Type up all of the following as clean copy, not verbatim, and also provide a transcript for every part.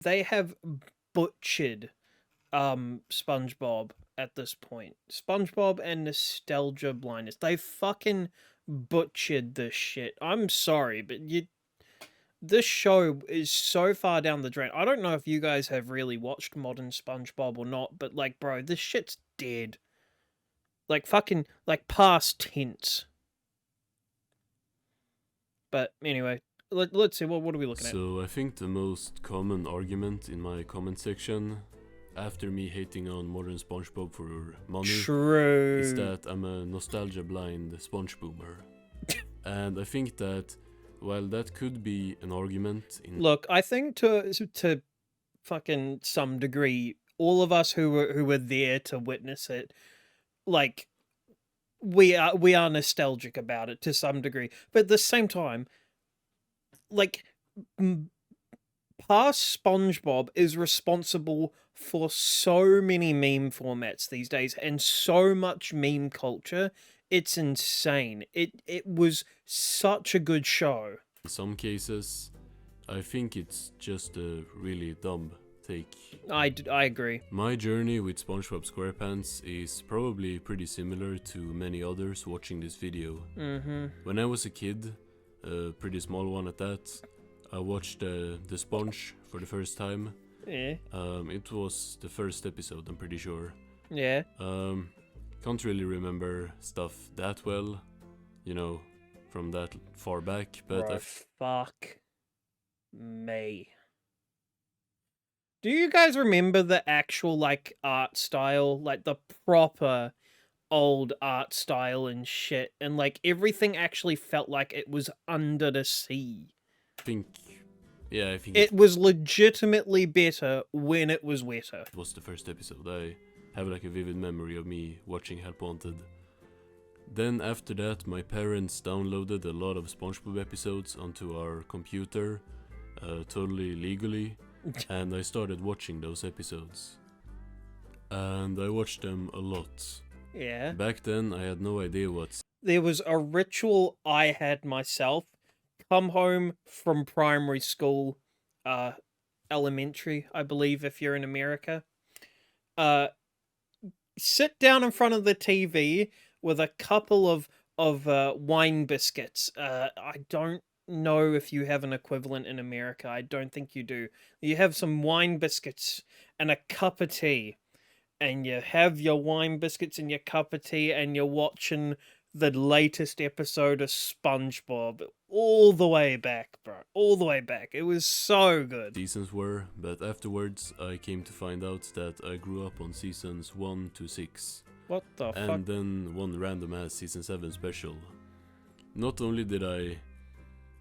They have butchered SpongeBob at this point. SpongeBob and Nostalgia Blindness. They fucking butchered this shit. I'm sorry, but this show is so far down the drain. I don't know if you guys have really watched modern SpongeBob or not, but like, bro, this shit's dead. Like fucking like past tense. But anyway, let's see what are we looking at? So I think the most common argument in my comment section, after me hating on modern SpongeBob for money, True. is that I'm a nostalgia blind SpongeBoomer. And I think that while that could be an argument in Look, I think to fucking some degree, all of us who were there to witness it, like we are nostalgic about it to some degree. But at the same time, like past SpongeBob is responsible for so many meme formats these days and so much meme culture. It's insane. It was such a good show. some cases, I think it's just a really dumb take. I agree. My journey with SpongeBob SquarePants is probably pretty similar to many others watching this video. When I was a kid, a pretty small one at that, I watched The Sponge for the first time. Yeah. It was the first episode, I'm pretty sure. Yeah. Can't really remember stuff that well, you know, from that far back, but Bro, fuck me. Do you guys remember the actual like art style, like the proper old art style and shit, and like everything actually felt like it was under the sea? I think It was legitimately better when it was wetter. it was the first episode. I have like a vivid memory of me watching Help Wanted. Then after that, my parents downloaded a lot of SpongeBob episodes onto our computer, totally legally, and I started watching those episodes. And I watched them a lot. Yeah. Back then, I had no idea what There was a ritual I had myself. Come home from primary school, elementary, I believe, if you're in America. Sit down in front of the TV with a couple of wine biscuits. I don't know if you have an equivalent in America. I don't think you do. You have some wine biscuits and a cup of tea, and you have your wine biscuits and your cup of tea, and you're watching the latest episode of SpongeBob all the way back, bro. All the way back. It was so good. seasons were, but afterwards I came to find out that I grew up on seasons 1 to 6. What the And fuck? then one random ass season 7 special. Not only did I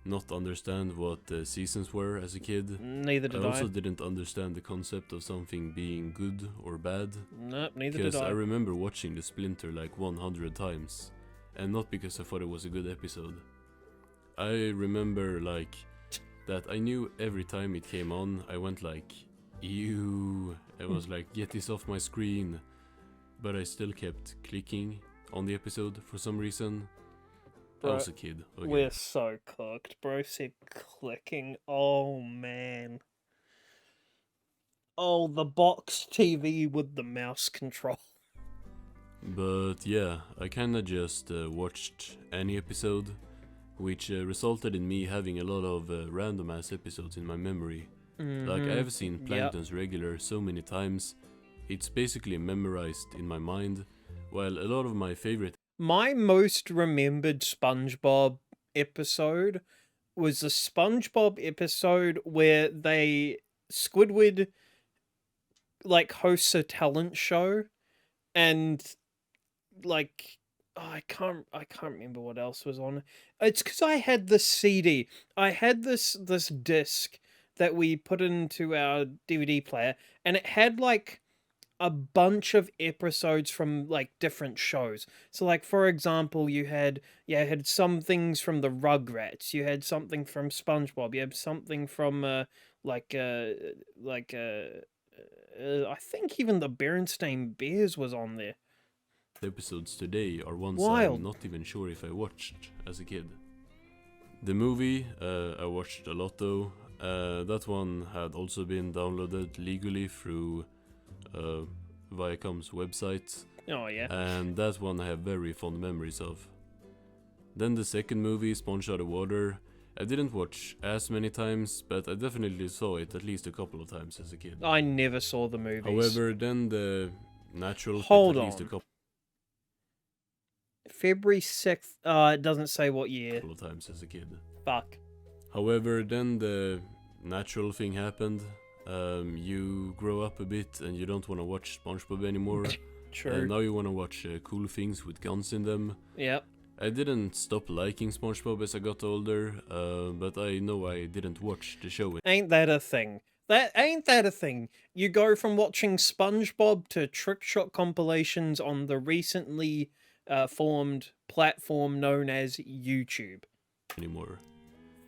not understand what the seasons were as a kid, Neither I did also I. didn't understand the concept of something being good or bad. Nope, neither did Because I. I remember watching The Splinter like 100 times. And not because I thought it was a good episode. I remember like that I knew every time it came on, I went like, ew. I was like, get this off my screen. But I still kept clicking on the episode for some reason. I was a kid. Okay. We're so cooked. Bro said clicking. Oh, man. Oh, the box TV with the mouse control. But yeah, I kinda just watched any episode, which resulted in me having a lot of random ass episodes in my memory. Like I have seen Plankton's Regular so many times, it's basically memorized in my mind, while a lot of my favorite My most remembered SpongeBob episode was the SpongeBob episode where Squidward like hosts a talent show, and like I can't remember what else was on. It's because I had this CD. I had this disc that we put into our DVD player, and it had like a bunch of episodes from like different shows. So like for example, you had some things from the Rugrats, you had something from SpongeBob, you had something from I think even the Berenstain Bears was on there. episodes today are ones Wild. I'm not even sure if I watched as a kid. The movie, I watched a lot though. That one had also been downloaded legally through Viacom's website, Oh yeah. and that one I have very fond memories of. Then the second movie, Sponge Out of Water, I didn't watch as many times, but I definitely saw it at least a couple of times as a kid. I never saw the movies. However, then the natural Hold at least a on. couple February 6th. It doesn't say what year. of times as a kid. Fuck. However, then the natural thing happened. You grow up a bit and you don't want to watch SpongeBob anymore. True. And now you want to watch cool things with guns in them. Yep. I didn't stop liking SpongeBob as I got older, but I know I didn't watch the show. Ain't that a thing? Ain't that a thing? You go from watching SpongeBob to trick shot compilations on the recently formed platform known as YouTube. Anymore.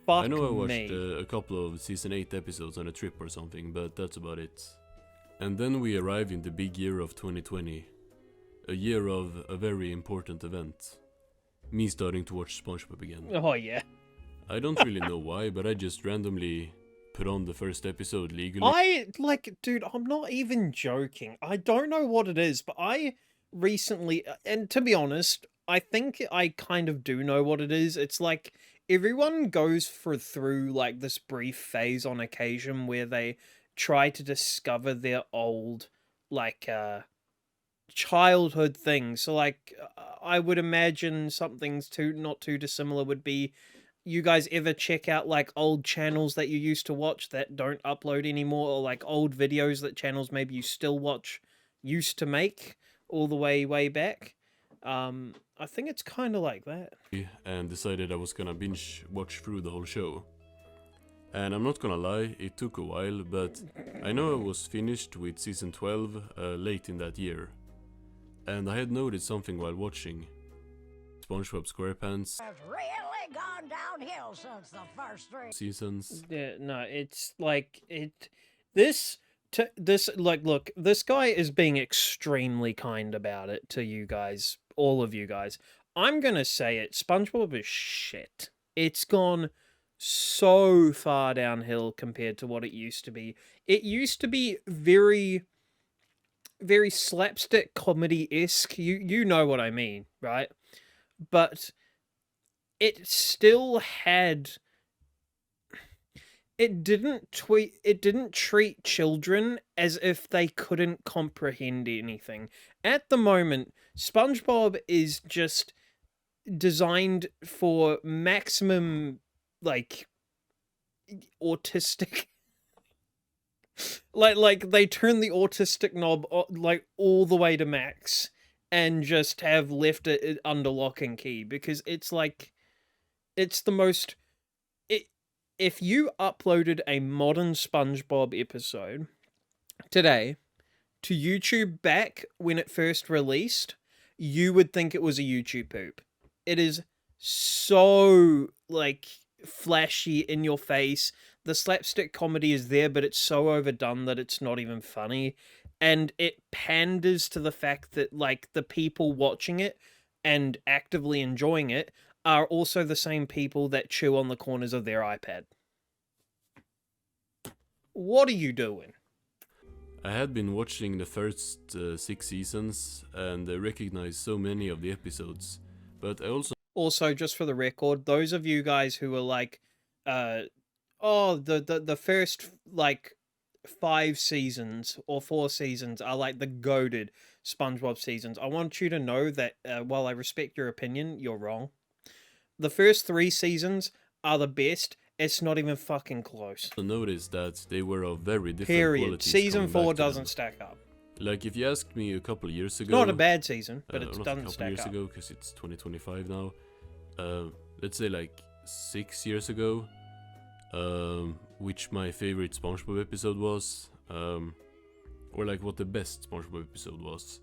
Fuck I know I watched me. a couple of season 8 episodes on a trip or something, but that's about it. And then we arrive in the big year of 2020. A year of a very important event. Me starting to watch SpongeBob again. Oh yeah. I don't really know why, but I just randomly put on the first episode legally. Dude, I'm not even joking. I don't know what it is, but I recently, and to be honest, I think I kind of do know what it is. It's like everyone goes through like this brief phase on occasion where they try to discover their old, like, childhood things. So, like, I would imagine something's not too dissimilar would be you guys ever check out like old channels that you used to watch that don't upload anymore, or like old videos that channels maybe you still watch used to make all the way back? I think it's kind of like that. And decided I was gonna binge watch through the whole show. And I'm not gonna lie, it took a while, but I know I was finished with season 12 late in that year. And I had noticed something while watching SpongeBob SquarePants. It's really gone downhill since the first 3 seasons. Yeah, no, it's like this look, this guy is being extremely kind about it to you guys, all of you guys. I'm gonna say it, SpongeBob is shit. It's gone so far downhill compared to what it used to be. It used to be very slapstick comedy-esque. You know what I mean, right? But it still had, it didn't treat children as if they couldn't comprehend anything. At the moment, SpongeBob is just designed for maximum, like, autistic. like they turn the autistic knob like all the way to max and just have left it under lock and key, because it's like, it's the most, if you uploaded a modern SpongeBob episode today to YouTube back when it first released, you would think it was a YouTube poop. It is so, like, flashy in your face. The slapstick comedy is there, but it's so overdone that it's not even funny. And it panders to the fact that, like, the people watching it and actively enjoying it are also the same people that chew on the corners of their iPad. What are you doing? I had been watching the first 6 seasons and recognized so many of the episodes, but I also, just for the record, those of you guys who are like, the first, like, 5 seasons or 4 seasons are like the goated SpongeBob seasons, I want you to know that while I respect your opinion, you're wrong. The first 3 seasons are the best. It's not even fucking close. noticed that they were of very different Period. qualities. Season coming 4 back to them. doesn't stack up. Like, if you asked me a couple of years ago... Not a bad season, but it not a doesn't couple stack years up. ago, because it's 2025 now. Let's say like 6 years ago, which my favorite SpongeBob episode was, or like what the best SpongeBob episode was,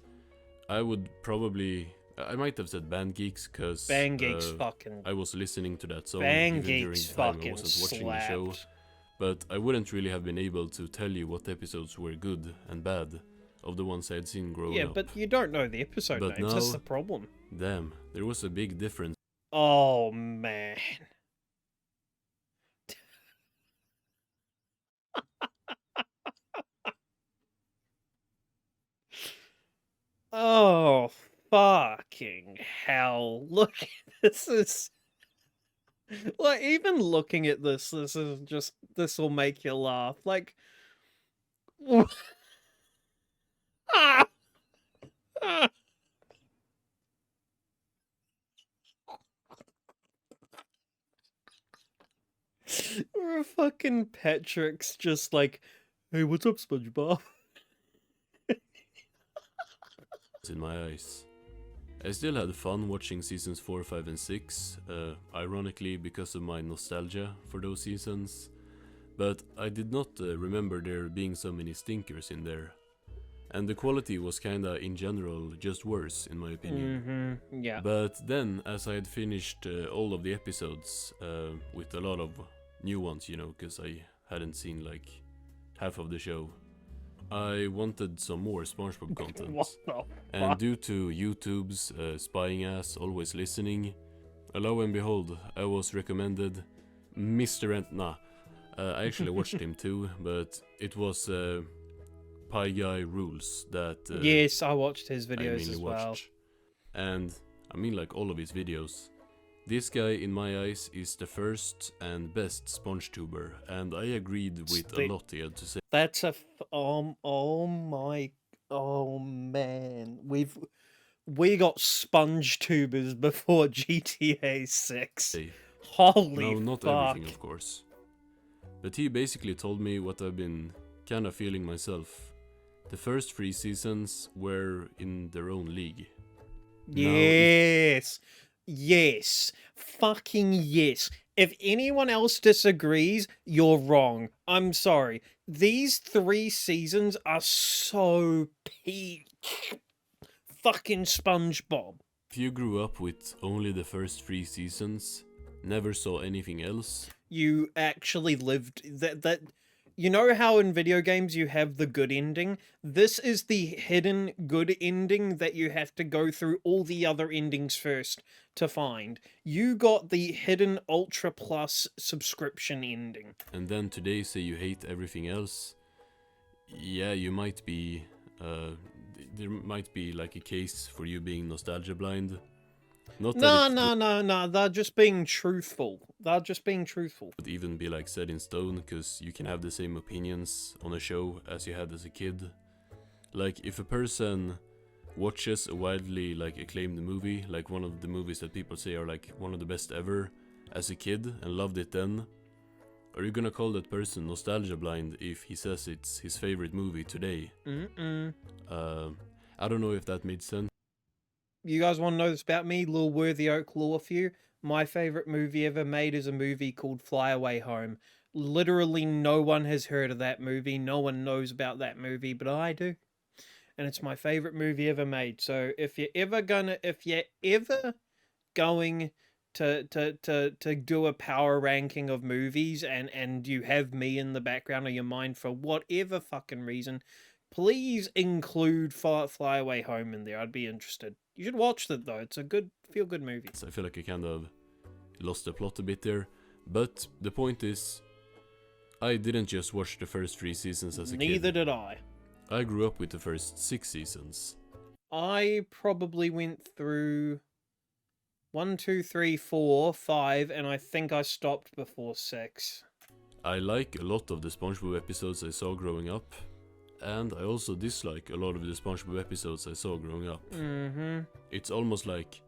I would probably... I might have said Band Geeks, because Band Geeks fucking... I was listening to that song Band even during Geeks the time I fucking wasn't watching the show. slapped. But I wouldn't really have been able to tell you what episodes were good and bad of the ones I had seen growing up. Yeah, but you don't know the episode But names, that's now- the problem. Damn, there was a big difference. Oh, man. fucking hell. Look, this is. Like, even looking at this is just. This will make you laugh. Like. Ah! Ah! Or fucking Patrick's just like, hey, what's up, SpongeBob? in my eyes. I still had fun watching seasons 4, 5 and 6, ironically because of my nostalgia for those seasons, but I did not remember there being so many stinkers in there. And the quality was kinda, in general, just worse, in my opinion. Yeah. But then, as I had finished all of the episodes, with a lot of new ones, you know, because I hadn't seen like half of the show, I wanted some more SpongeBob content. What the fuck? And due to YouTube's spying ass always listening, lo and behold, I was recommended Mr. I actually watched him too, but it was Pie Guy Rules that Yes, I watched his I videos mainly as well. watched. And I mean, like, all of his videos. This guy, in my eyes, is the first and best SpongeTuber, and I agreed with a lot he had to say. That's a oh man, we got sponge tubers before GTA 6. Holy No, not fuck. everything, of course. But he basically told me what I've been kinda feeling myself. The first 3 seasons were in their own league. Yes. Yes. Fucking yes. If anyone else disagrees, you're wrong. I'm sorry. These 3 seasons are so peak fucking SpongeBob. If you grew up with only the first 3 seasons, never saw anything else, You actually lived that you know how in video games you have the good ending? This is the hidden good ending that you have to go through all the other endings first to find. You got the hidden Ultra Plus subscription ending. and then today say you hate everything else, yeah, you might be, there might be like a case for you being nostalgia blind. Not that No. They're just being truthful. They're just being truthful. would even be like set in stone, because you can have the same opinions on a show as you had as a kid. Like, if a person watches a widely like acclaimed movie, like one of the movies that people say are like one of the best ever as a kid and loved it then, are you gonna call that person nostalgia blind if he says it's his favorite movie today? I don't know if that made sense. You guys want to know this about me? Little Worthy Oak Law for you. My favorite movie ever made is a movie called Fly Away Home. Literally no one has heard of that movie. No one knows about that movie, but I do. And it's my favorite movie ever made. So if you're ever going to do a power ranking of movies and you have me in the background of your mind for whatever fucking reason, please include Fly Away Home in there. I'd be interested. You should watch it though. It's a good feel-good movie. I feel like I kind of lost the plot a bit there, but the point is, I didn't just watch the first 3 seasons as a kid. Neither did I. I grew up with the first 6 seasons. I probably went through 1, 2, 3, 4, 5, and I think I stopped before 6. I like a lot of the SpongeBob episodes I saw growing up, and I also dislike a lot of the SpongeBob episodes I saw growing up. It's almost like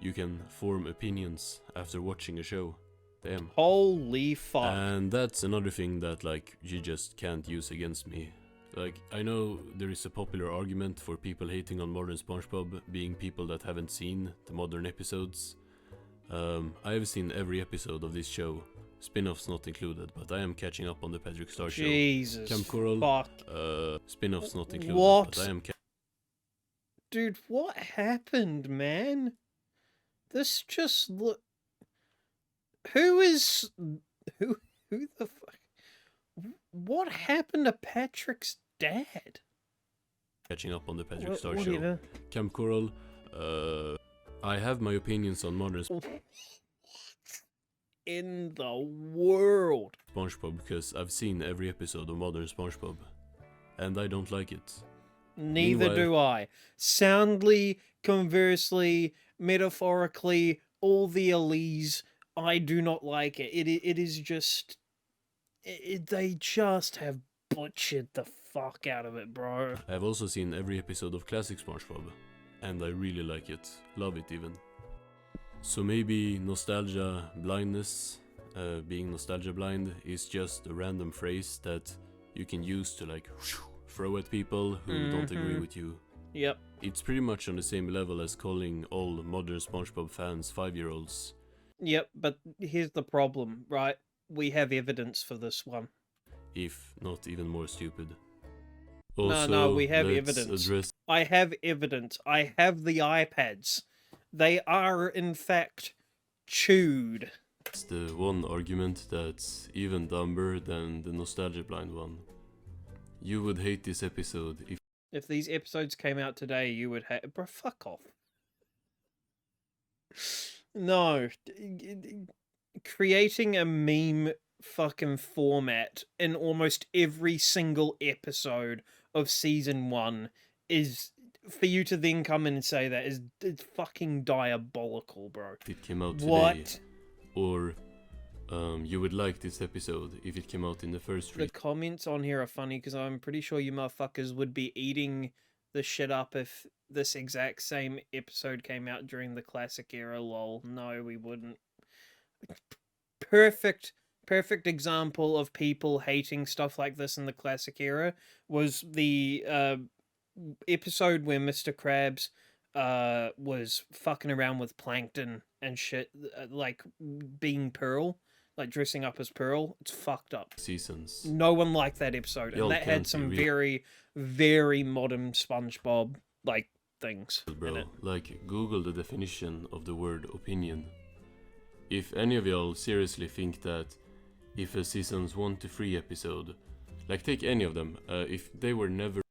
you can form opinions after watching a show. Damn. Holy fuck. And that's another thing that, like, you just can't use against me. Like, I know there is a popular argument for people hating on modern SpongeBob being people that haven't seen the modern episodes. I have seen every episode of this show, spin-offs not included, but I am catching up on the Patrick Star Show. Jesus Camp Coral, fuck. spin-offs not included, What? but I am Dude, what happened, man? This just look. Who the fuck? What happened to Patrick's dad? catching up on the Patrick Star What Show. even? Camp Coral, I have my opinions on modern In the world. SpongeBob because I've seen every episode of modern SpongeBob, and I don't like it. Neither Meanwhile, do I. Soundly, conversely, metaphorically, all the alleys, I do not like it. It is just... they just have butchered the fuck out of it, bro. I've also seen every episode of Classic SpongeBob, and I really like it. Love it even. So maybe nostalgia blindness, being nostalgia blind, is just a random phrase that you can use to like throw at people who don't agree with you. Yep. It's pretty much on the same level as calling all modern SpongeBob fans 5-year-olds. Yep, but here's the problem, right? We have evidence for this one. If not even more stupid. No, we have let's evidence. address I have evidence. I have the iPads. They are, in fact, chewed. the one argument that's even dumber than the nostalgia blind one. You would hate this episode If these episodes came out today, you would have... Bro, fuck off. No. Creating a meme fucking format in almost every single episode of season 1 is... For you to then come in and say that is it's fucking diabolical, bro. if it came out today. What? Or you would like this episode if it came out in the first The week. comments on here are funny because I'm pretty sure you motherfuckers would be eating the shit up if this exact same episode came out during the classic era, lol. No, we wouldn't. Perfect example of people hating stuff like this in the classic era was the episode where Mr. Krabs was fucking around with Plankton and shit, like being Pearl. Like dressing up as Pearl, it's fucked up. Seasons. No one liked that episode, Y'all and that had can't some be very, very modern SpongeBob like things in Bro, it. like Google the definition of the word opinion. If any of y'all seriously think that if a seasons 1 to 3 episode, like take any of them, if they were never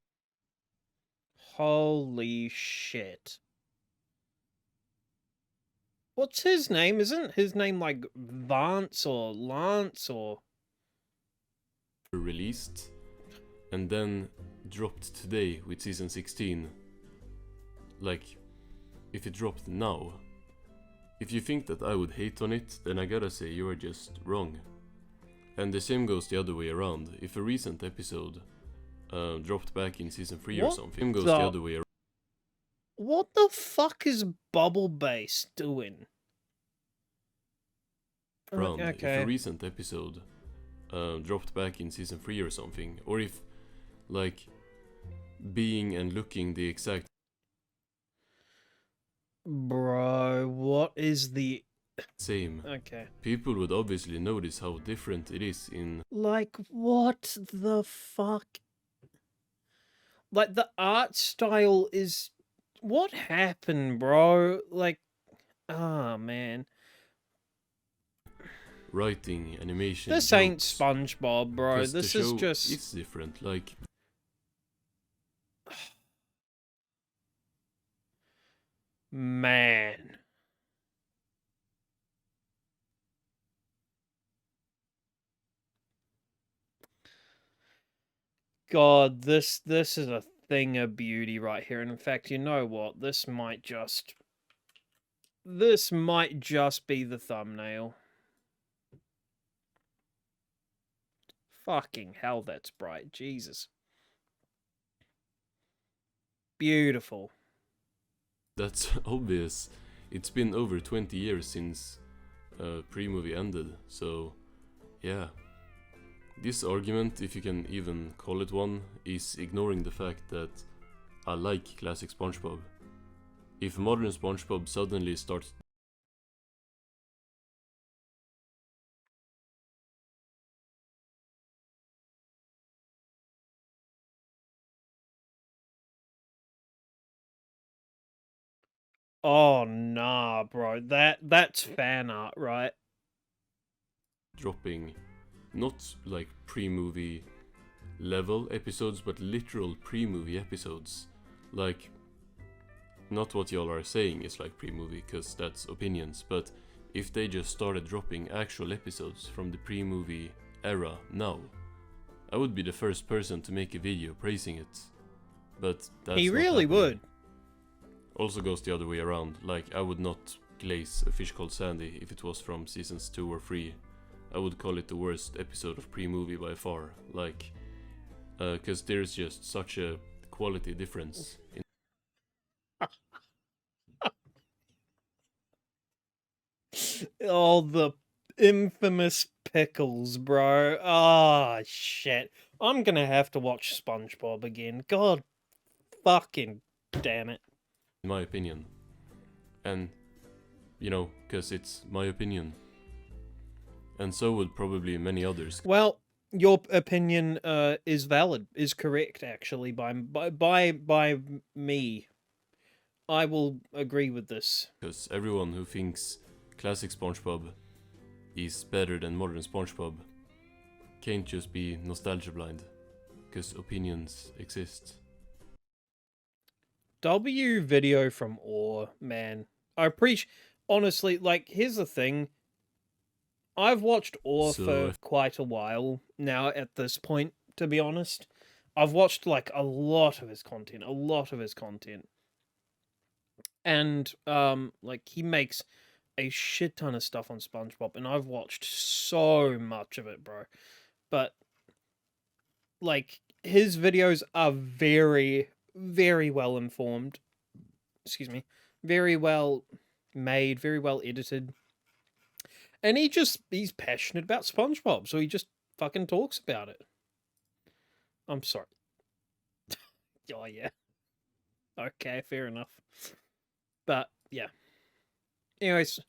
Holy shit! What's his name? Isn't his name like Vance or Lance or... released and then dropped today with season 16, like if it dropped now, if you think that I would hate on it, then I gotta say you are just wrong. And the same goes the other way around. If a recent episode dropped back in season 3 or What something, goes the- the other way around. What the fuck is Bubble Base doing? If Okay. a recent episode dropped back in season 3 or something, or if like being and looking the exact Bro, what is the... same, Okay. people would obviously notice how different it is in Like, what the fuck? Like, the art style is... What happened, bro? Like, ah, man. writing, animation. This ain't jokes, SpongeBob, bro. 'cause the This is show just... It's different, like Man. God, this is a thing of beauty right here. And in fact, you know what? This might just be the thumbnail. Fucking hell, that's bright. Jesus. Beautiful. that's obvious. It's been over 20 years since pre-movie ended, so yeah. This argument, if you can even call it one, is ignoring the fact that I like classic SpongeBob. If modern SpongeBob suddenly starts Oh, nah, bro. That's fan art, right? dropping not like pre-movie level episodes, but literal pre-movie episodes, like not what y'all are saying is like pre-movie, because that's opinions, but if they just started dropping actual episodes from the pre-movie era now, I would be the first person to make a video praising it. But that's He not really happening. would. Also goes the other way around. Like, I would not glaze a fish called Sandy if it was from seasons 2 or 3. I would call it the worst episode of pre-movie by far. Like, because there's just such a quality difference in Oh, the infamous pickles, bro. Ah, shit. I'm gonna have to watch SpongeBob again. God fucking damn it. my opinion. And, you know, because it's my opinion. And so would probably many others. Well, your opinion is valid, is correct actually by me. I will agree with this. Because everyone who thinks classic SpongeBob is better than modern SpongeBob can't just be nostalgia blind. Because opinions exist. W video from Ore, man. I appreciate. Honestly, like, here's the thing. I've watched Ore for quite a while now at this point, to be honest. I've watched, like, a lot of his content. And, like, he makes a shit ton of stuff on SpongeBob, and I've watched so much of it, bro. But, like, his videos are very, very well informed. Excuse me. Very well made, very well edited. And he's passionate about SpongeBob, so he just fucking talks about it. I'm sorry. Oh, yeah. Okay, fair enough. But, yeah. Anyways,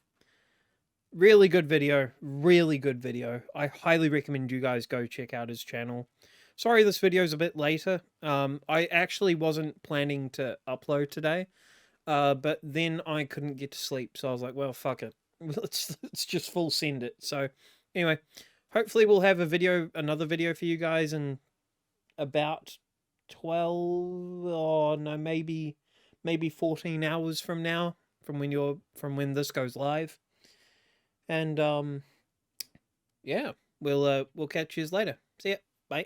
really good video. Really good video. I highly recommend you guys go check out his channel. Sorry this video's a bit later. I actually wasn't planning to upload today. But then I couldn't get to sleep, so I was like, well, fuck it. Let's just full send it. So, anyway, hopefully we'll have another video for you guys in about 12, or no, maybe 14 hours from now, from when this goes live. And yeah, we'll catch you later. See ya. Bye.